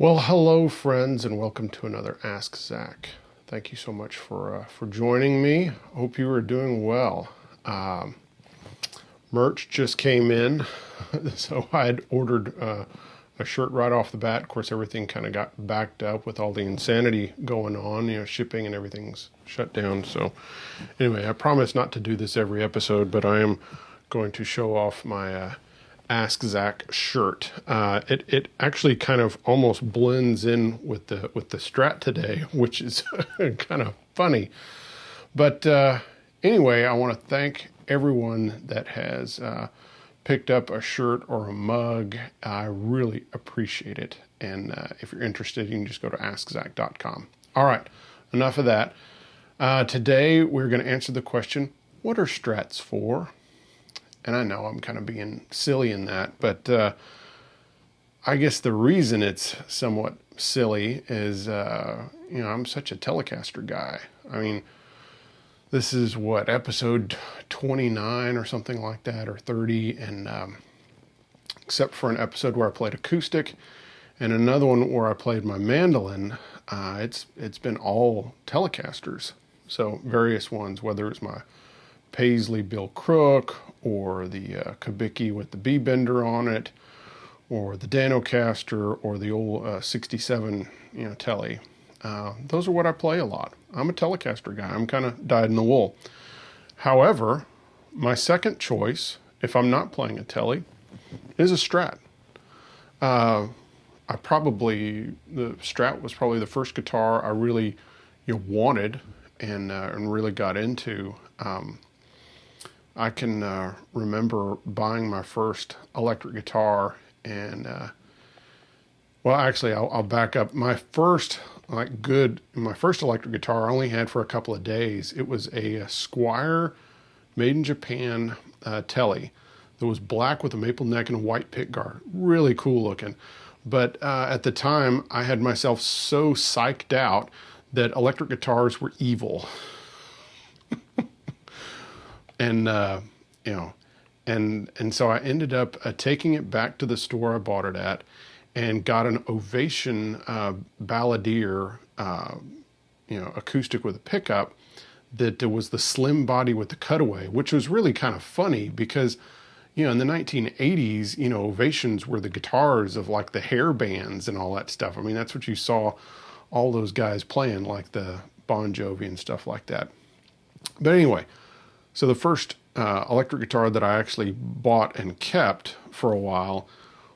Well, hello friends, and welcome to another Ask Zach. Thank you so much for joining me. Hope you are doing well. Merch just came in, so I had ordered a shirt right off the bat. Of course, everything kind of got backed up with all the insanity going on. You know, shipping and everything's shut down. So anyway, I promise not to do this every episode, but I am going to show off my Ask Zach shirt. It actually kind of almost blends in with the Strat today, which is kind of funny. But anyway, I want to thank everyone that has picked up a shirt or a mug. I really appreciate it. And if you're interested, you can just go to askzach.com. All right, enough of that. Today we're going to answer the question, what are Strats for? And I know I'm kind of being silly in that, but I guess the reason it's somewhat silly is, I'm such a Telecaster guy. I mean, this is what, episode 29 or something like that, or 30, and except for an episode where I played acoustic and another one where I played my mandolin, it's been all Telecasters. So various ones, whether it's my Paisley Bill Crook, or the Kubicki with the B-bender on it, or the Danocaster, or the old 67, Tele. Those are what I play a lot. I'm a Telecaster guy. I'm kind of dyed in the wool. However, my second choice, if I'm not playing a Tele, is a Strat. The Strat was probably the first guitar I really wanted and really got into. I can remember buying my first electric guitar, and well, actually, I'll back up. My first electric guitar I only had for a couple of days. It was a Squier made in Japan Tele that was black with a maple neck and a white pickguard. Really cool looking. But at the time, I had myself so psyched out that electric guitars were evil. And, and so I ended up taking it back to the store I bought it at and got an Ovation balladeer, acoustic with a pickup that was the slim body with the cutaway, which was really kind of funny because, in the 1980s, Ovations were the guitars of like the hair bands and all that stuff. I mean, that's what you saw all those guys playing, like the Bon Jovi and stuff like that. But anyway, so the first electric guitar that I actually bought and kept for a while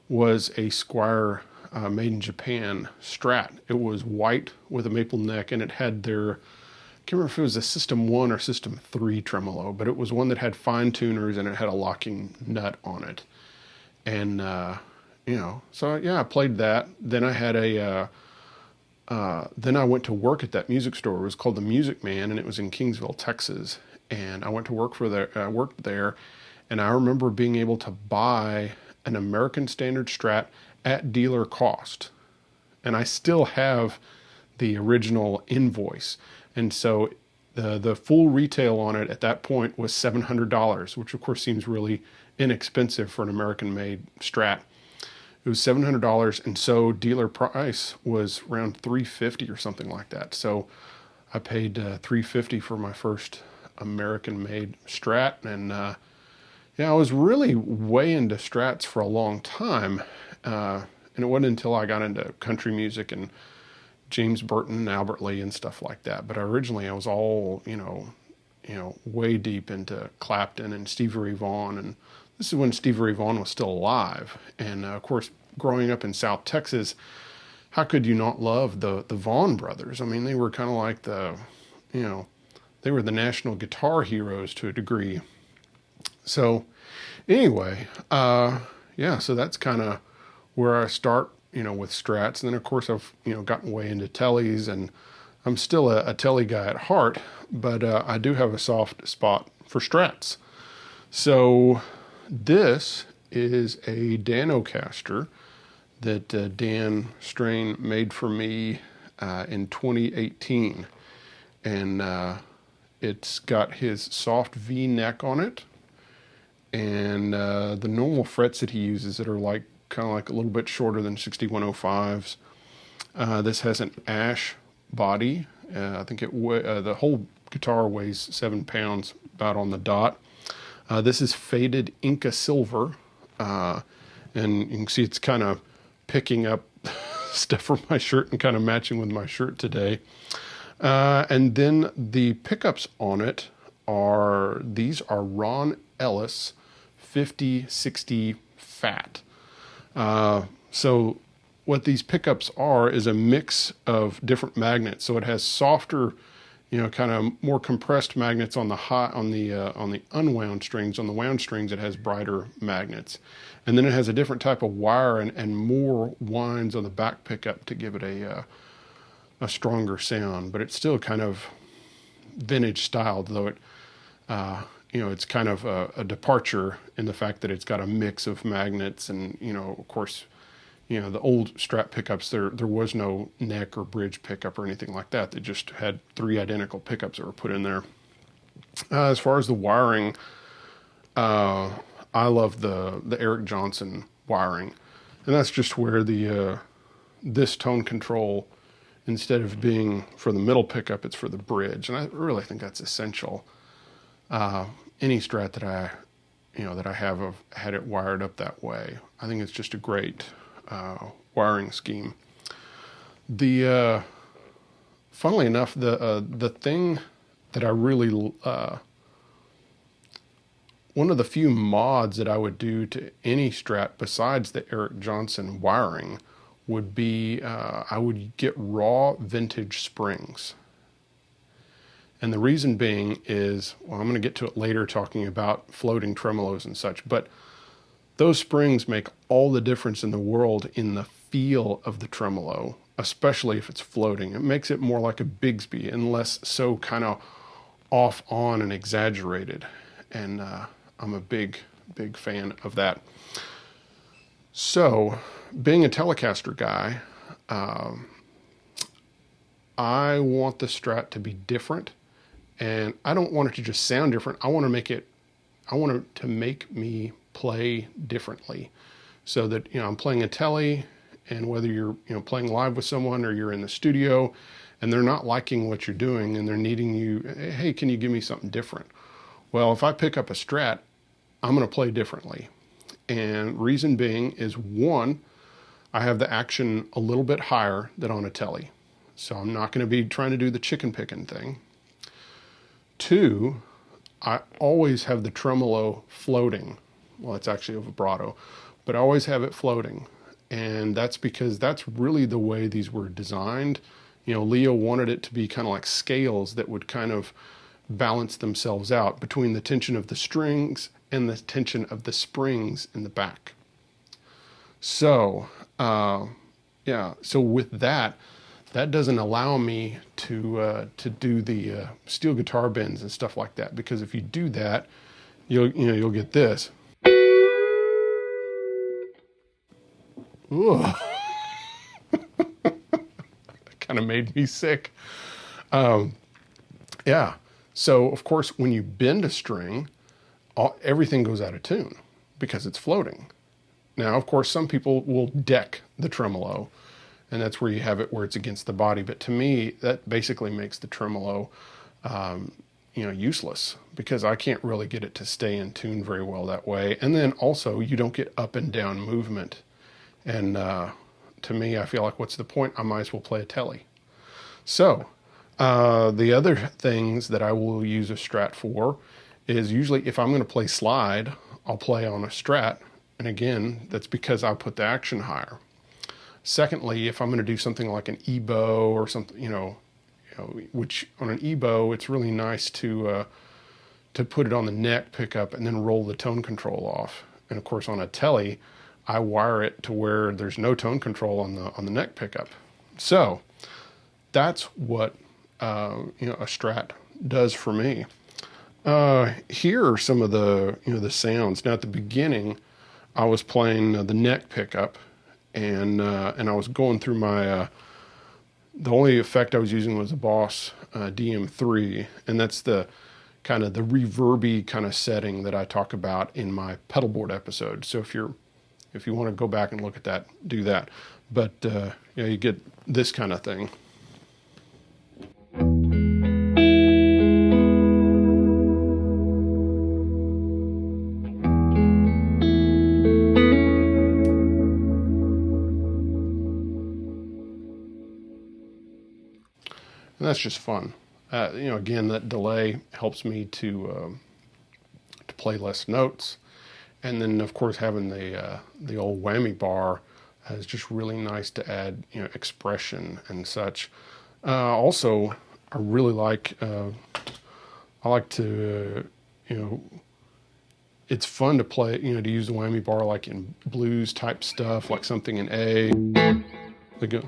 was a Squier made in Japan Strat. It was white with a maple neck, and it had their, I can't remember if it was a System 1 or System 3 tremolo, but it was one that had fine tuners and it had a locking nut on it. And, so yeah, I played that. Then I had then I went to work at that music store. It was called The Music Man, and it was in Kingsville, Texas. And I went to worked there, and I remember being able to buy an American Standard Strat at dealer cost. And I still have the original invoice. And so the full retail on it at that point was $700, which of course seems really inexpensive for an American-made Strat. It was $700, and so dealer price was around $350 or something like that. So I paid $350 for my first American-made Strat, and I was really way into Strats for a long time, and it wasn't until I got into country music and James Burton and Albert Lee and stuff like that. But originally I was all way deep into Clapton and Stevie Ray Vaughan, and this is when Stevie Ray Vaughan was still alive. And of course, growing up in South Texas, how could you not love the Vaughan brothers? I mean, they were kind of like they were the national guitar heroes to a degree. So anyway, so that's kind of where I start, with Strats. And then of course I've, gotten way into Teles, and I'm still a Tele guy at heart, but I do have a soft spot for Strats. So this is a Danocaster that Dan Strain made for me in 2018. And it's got his soft V neck on it, and the normal frets that he uses that are kind of like a little bit shorter than 6105s. This has an ash body. I think the whole guitar weighs 7 pounds, about on the dot. This is faded Inca Silver, and you can see it's kind of picking up stuff from my shirt and kind of matching with my shirt today. And then the pickups on it these are Ron Ellis 50/60 fat. So what these pickups are is a mix of different magnets. So it has softer, kind of more compressed magnets on the unwound strings. On the wound strings, it has brighter magnets. And then it has a different type of wire and more winds on the back pickup to give it a stronger sound. But it's still kind of vintage styled, though it's kind of a departure in the fact that it's got a mix of magnets and, of course, the old Strat pickups, there was no neck or bridge pickup or anything like that. They just had 3 identical pickups that were put in there. As far as the wiring, I love the Eric Johnson wiring. And that's just where this tone control, instead of being for the middle pickup, it's for the bridge. And I really think that's essential. Any Strat that I have had it wired up that way. I think it's just a great wiring scheme. Funnily enough, the thing that I really one of the few mods that I would do to any Strat besides the Eric Johnson wiring would be I would get raw vintage springs. And the reason being is, well, I'm going to get to it later talking about floating tremolos and such, but those springs make all the difference in the world in the feel of the tremolo, especially if it's floating. It makes it more like a Bigsby and less so kind of off on and exaggerated. And I'm a big fan of that. So, being a Telecaster guy, I want the Strat to be different, and I don't want it to just sound different. I want it to make me play differently, so that I'm playing a Tele, and whether you're playing live with someone or you're in the studio, and they're not liking what you're doing, and they're needing you, hey, can you give me something different? Well, if I pick up a Strat, I'm going to play differently, and reason being is, one, I have the action a little bit higher than on a Tele, so I'm not going to be trying to do the chicken picking thing. Two, I always have the tremolo floating. Well, it's actually a vibrato, but I always have it floating. And that's because that's really the way these were designed. Leo wanted it to be kind of like scales that would kind of balance themselves out between the tension of the strings and the tension of the springs in the back. So, so with that doesn't allow me to do the steel guitar bends and stuff like that, because if you do that, you'll get this. Ooh. That kind of made me sick. So of course, when you bend a string, everything goes out of tune because it's floating. Now, of course, some people will deck the tremolo, and that's where you have it where it's against the body. But to me, that basically makes the tremolo, useless, because I can't really get it to stay in tune very well that way. And then also, you don't get up and down movement. And to me, I feel like, what's the point? I might as well play a Tele. So the other things that I will use a Strat for is usually if I'm going to play slide, I'll play on a Strat. And again, that's because I put the action higher. Secondly, if I'm going to do something like an E-bow or something, which on an E-bow, it's really nice to put it on the neck pickup and then roll the tone control off. And of course, on a Tele, I wire it to where there's no tone control on the neck pickup. So that's what a Strat does for me. Here are some of the the sounds. Now at the beginning, I was playing the neck pickup, and I was going through my. The only effect I was using was a Boss DM3, and that's the kind of the reverby kind of setting that I talk about in my pedalboard episode. So if you want to go back and look at that, do that. but yeah, you get this kind of thing. And that's just fun. You know, again, that delay helps me to play less notes, and then of course having the old whammy bar is just really nice to add, you know, expression and such. Also, I really like I like to you know, it's fun to play, you know, to use the whammy bar like in blues type stuff, like something in A. They go.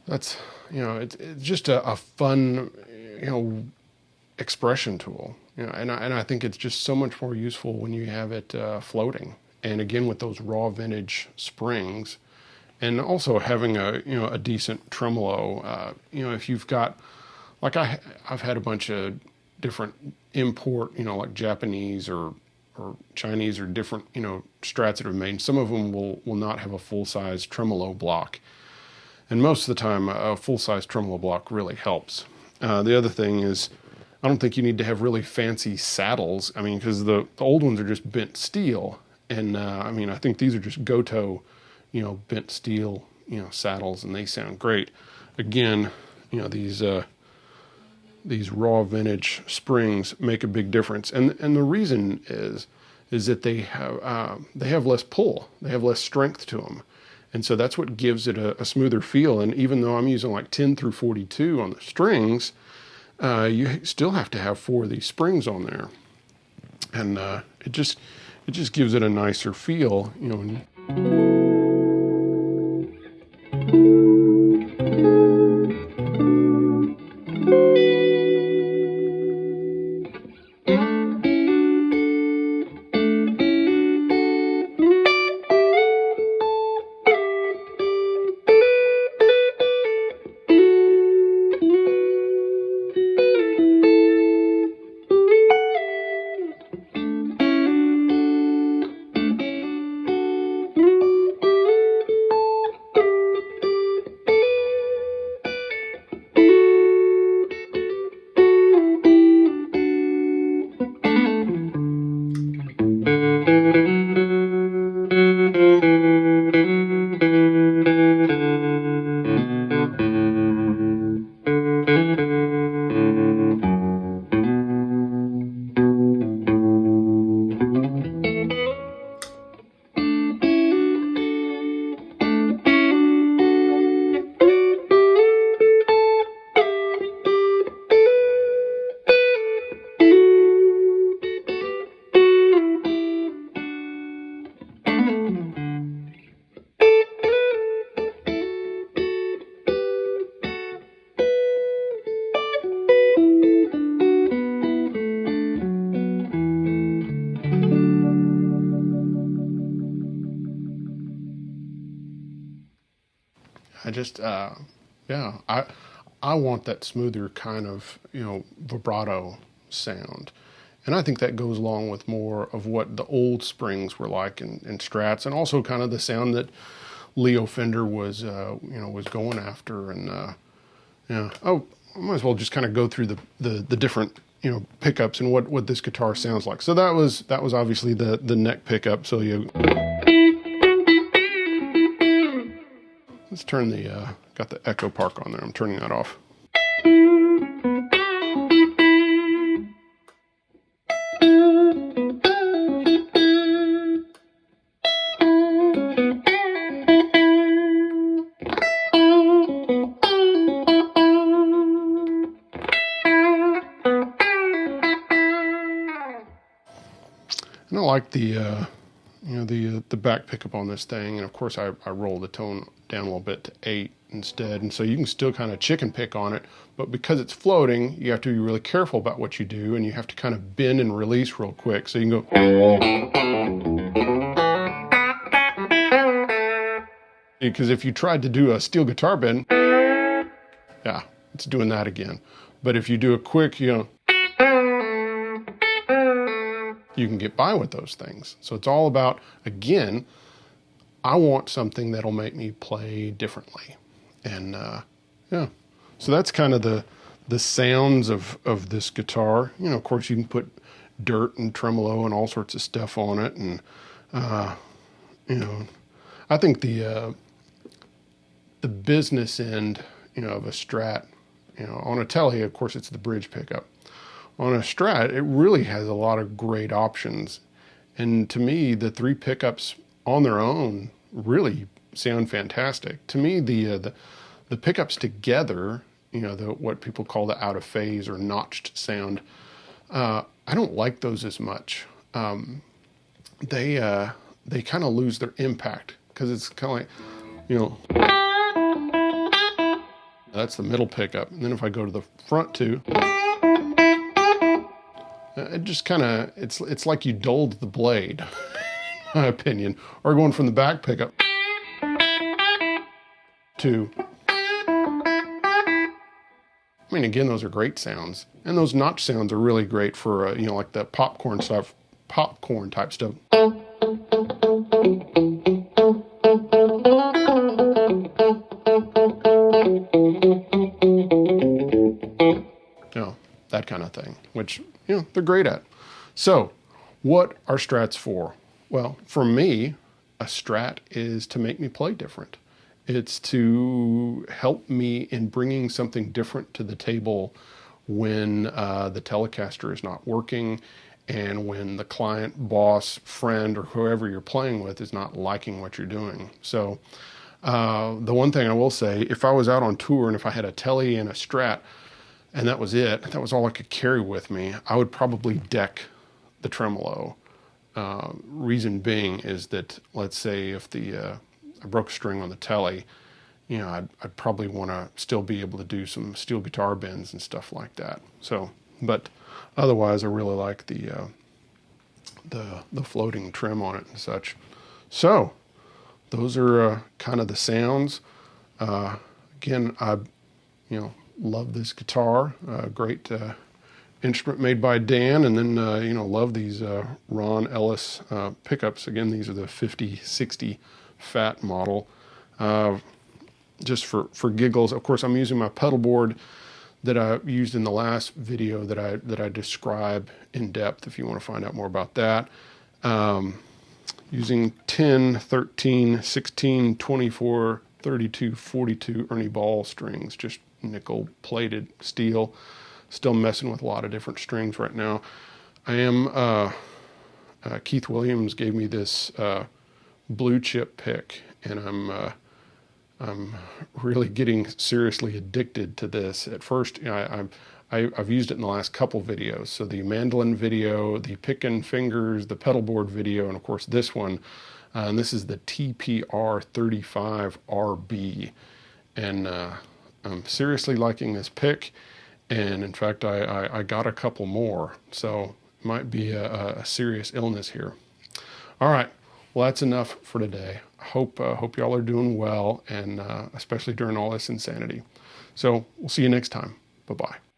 That's, you know, it's just a fun, you know, expression tool, you know, and I think it's just so much more useful when you have it floating. And again, with those raw vintage springs, and also having a, you know, a decent tremolo. You know, if you've got, like I've had a bunch of different import, you know, like Japanese or Chinese or different, you know, Strats that are made. Some of them will not have a full size tremolo block. And most of the time, a full-size tremolo block really helps. The other thing is, I don't think you need to have really fancy saddles. I mean, because the old ones are just bent steel. And I mean, I think these are just Goto, you know, bent steel, you know, saddles, and they sound great. Again, you know, these raw vintage springs make a big difference. And the reason is that they have less pull. They have less strength to them. And so that's what gives it a smoother feel. And even though I'm using like 10 through 42 on the strings, you still have to have 4 of these springs on there. And it just gives it a nicer feel, you know. I just, yeah, I want that smoother kind of, you know, vibrato sound. And I think that goes along with more of what the old springs were like in Strats, and also kind of the sound that Leo Fender was, you know, was going after. And yeah, oh, I might as well just kind of go through the different, you know, pickups and what this guitar sounds like. So that was obviously the neck pickup. So you, let's turn the got the Echo Park on there. I'm turning that off. And I like the you know, the back pickup on this thing, and of course I roll the tone down a little bit to 8 instead. And so you can still kind of chicken pick on it, but because it's floating, you have to be really careful about what you do, and you have to kind of bend and release real quick. So you can go, because if you tried to do a steel guitar bend, yeah, it's doing that again. But if you do a quick, you can get by with those things. So it's all about, again, I want something that'll make me play differently. And yeah, so that's kind of the sounds of this guitar. You know, of course you can put dirt and tremolo and all sorts of stuff on it. And, you know, I think the business end, you know, of a Strat, you know, on a Tele, of course, it's the bridge pickup. On a Strat, it really has a lot of great options. And to me, the 3 pickups on their own really sound fantastic. To me, the pickups together, you know, what people call the out of phase or notched sound, I don't like those as much. They kind of lose their impact because it's kind of like, you know, that's the middle pickup. And then if I go to the front 2, it just kind of, it's like you dulled the blade, in my opinion. Or going from the back pickup to, I mean, again, those are great sounds. And those notch sounds are really great for, you know, like the popcorn type stuff. You know, that kind of thing, which, you know, they're great at. So what are Strats for? Well, for me, a Strat is to make me play different. It's to help me in bringing something different to the table when the Telecaster is not working, and when the client, boss, friend, or whoever you're playing with is not liking what you're doing. So the one thing I will say, if I was out on tour and if I had a Tele and a Strat, and that was it, that was all I could carry with me, I would probably deck the tremolo. Reason being is that, let's say if I broke a string on the Tele, you know, I'd probably want to still be able to do some steel guitar bends and stuff like that. So, but otherwise I really like the floating trim on it and such. So those are kind of the sounds. Again, I, you know, love this guitar. Great instrument made by Dan, and then you know, love these Ron Ellis pickups. Again, these are the 50-60 fat model. Just for giggles, of course, I'm using my pedal board that I used in the last video that I describe in depth. If you want to find out more about that, using 10, 13, 16, 24, 32, 42 Ernie Ball strings, just nickel plated steel. Still messing with a lot of different strings right now. I am Keith Williams gave me this blue chip pick, and I'm really getting seriously addicted to this. At first, you know, I've used it in the last couple videos. So the mandolin video, the picking fingers, the pedal board video, and of course this one. And this is the TPR 35 RB. And I'm seriously liking this pick. And in fact, I got a couple more. So it might be a serious illness here. All right. Well, that's enough for today. Hope y'all are doing well, and especially during all this insanity. So we'll see you next time. Bye-bye.